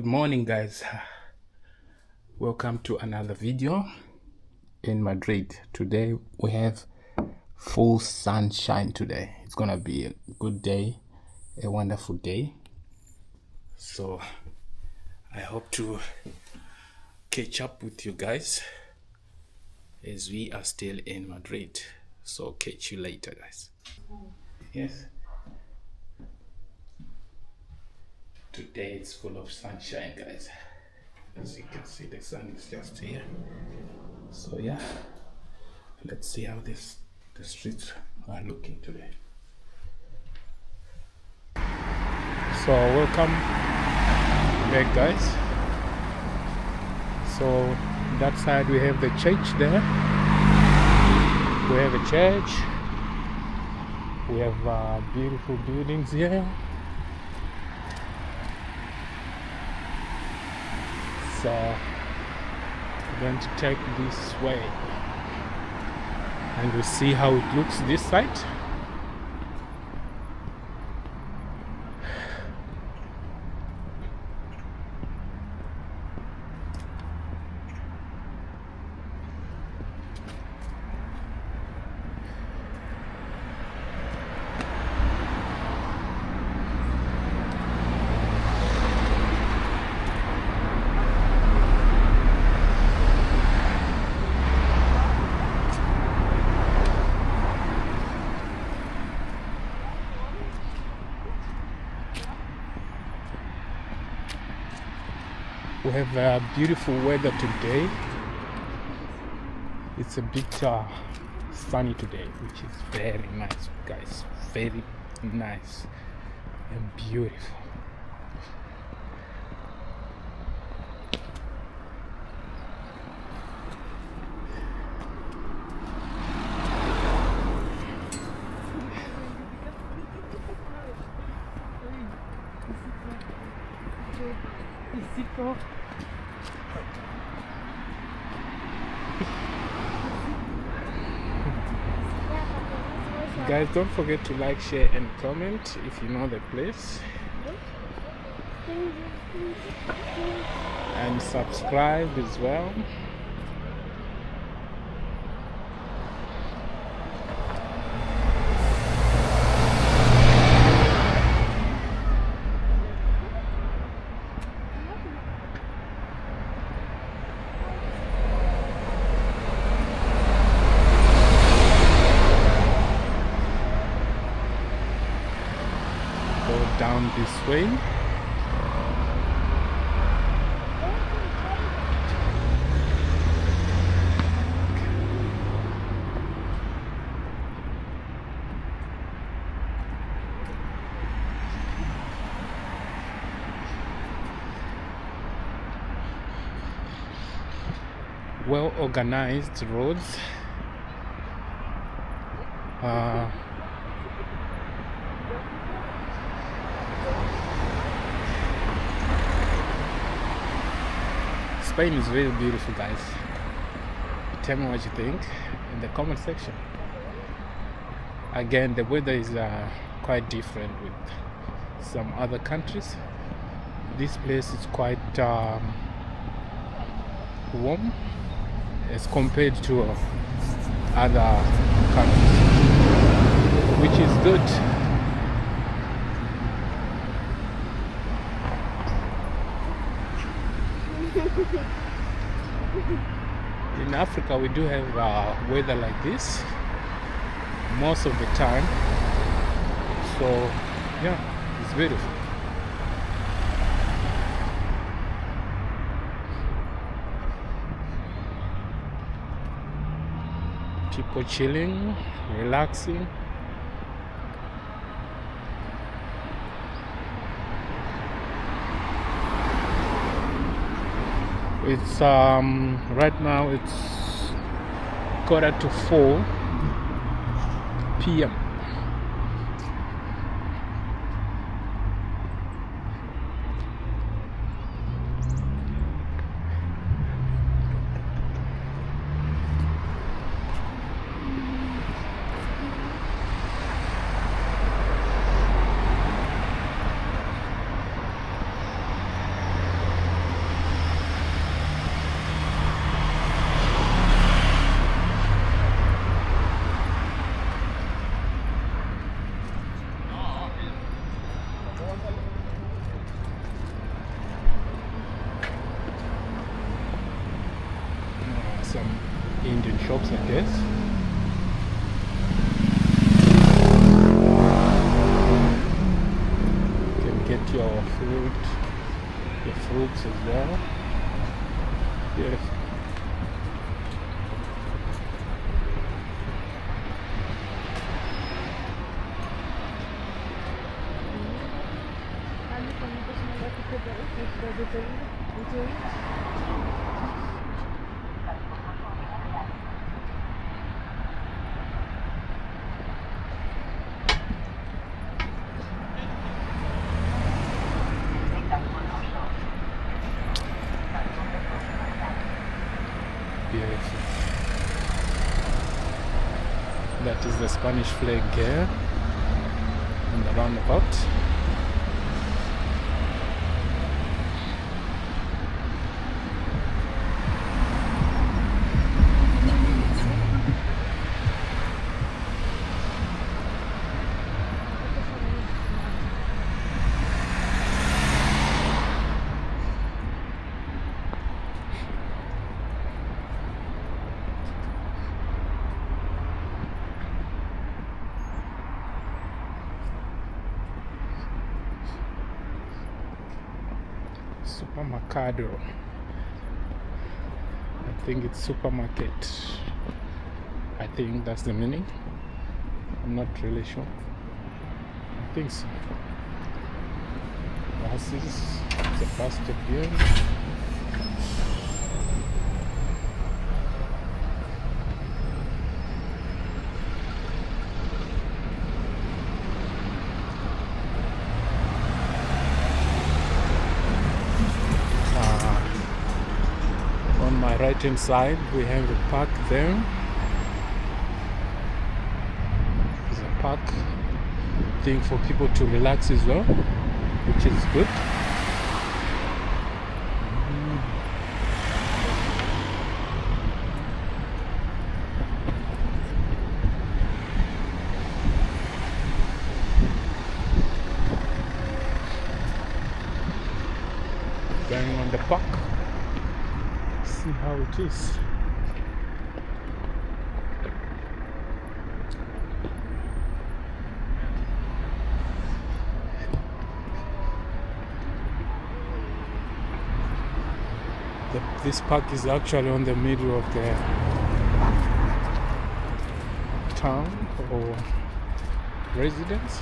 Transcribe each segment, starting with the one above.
morning, guys. Welcome to another video in Madrid. Today we have full sunshine. Today it's gonna be a good day, a wonderful day. So I hope to catch up with you guys as we are still in Madrid. So catch you later, guys. Yes, today it's full of sunshine, guys. As you can see, the sun is just here. So yeah, let's see how the streets are looking today. So welcome back, guys. So that side we have the church there. We have a church. We have beautiful buildings here. So we're going to take this way and we'll see how it looks this side. We have beautiful weather today. It's a bit sunny today, which is very nice, guys. Very nice and beautiful. Guys, don't forget to like, share and comment if you know the place, and subscribe as well. Down this way. Well organized roads. Spain is very beautiful, guys. Tell me what you think in the comment section. Again, the weather is quite different with some other countries. This place is quite warm as compared to other countries, which is good. In Africa, we do have weather like this most of the time, so yeah, it's beautiful. People chilling, relaxing. It's right now it's 3:45 p.m. Indian shops, I guess. You can get your fruits as well. Beautiful. Beautiful. That is the Spanish flag here in the roundabout. Supermercado. I think it's supermarket. I think that's the meaning. I'm not really sure. I think so. Buses. It's a bus stop here. Right hand side we have a park there. There's a park thing for people to relax as well, which is good. Going on the park. See how it is. This park is actually on the middle of the town or residence.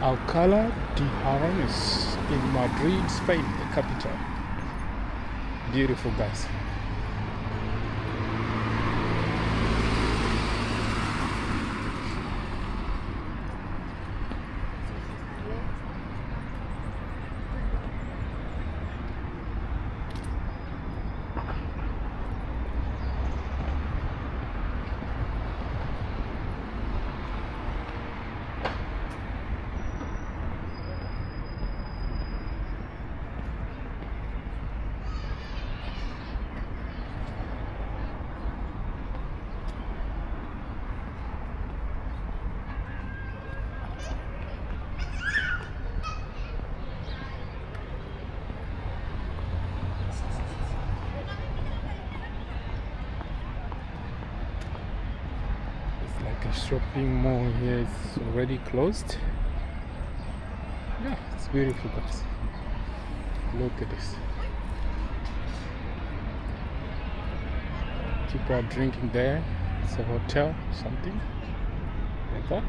Alcalá de Henares in Madrid, Spain, the capital. Beautiful, guys. The shopping mall here is already closed. Yeah, it's beautiful, guys. Look at this. People are drinking there. It's a hotel, something like that.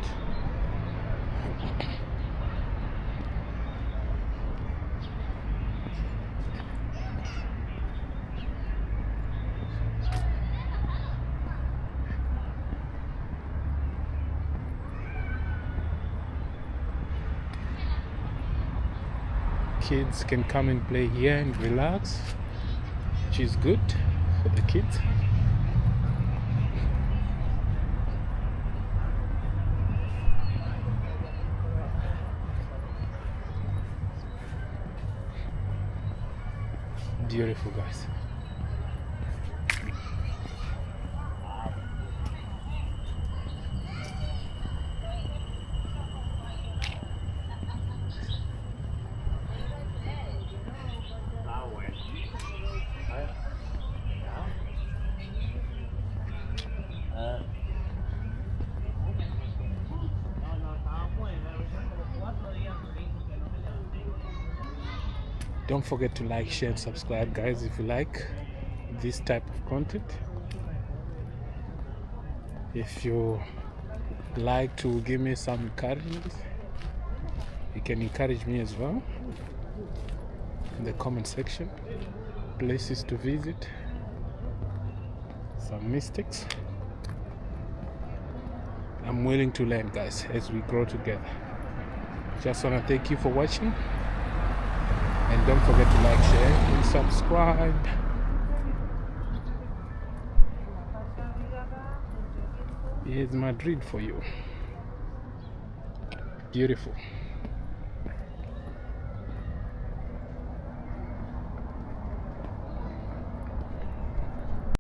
kids can come and play here and relax, which is good for the kids. Beautiful, guys. Don't forget to like, share, and subscribe, guys, if you like this type of content. If you like to give me some encouragement, you can encourage me as well in the comment section. Places to visit, some mistakes. I'm willing to learn, guys, as we grow together. Just want to thank you for watching, and don't forget to like, share, and subscribe. Here's Madrid for you. Beautiful.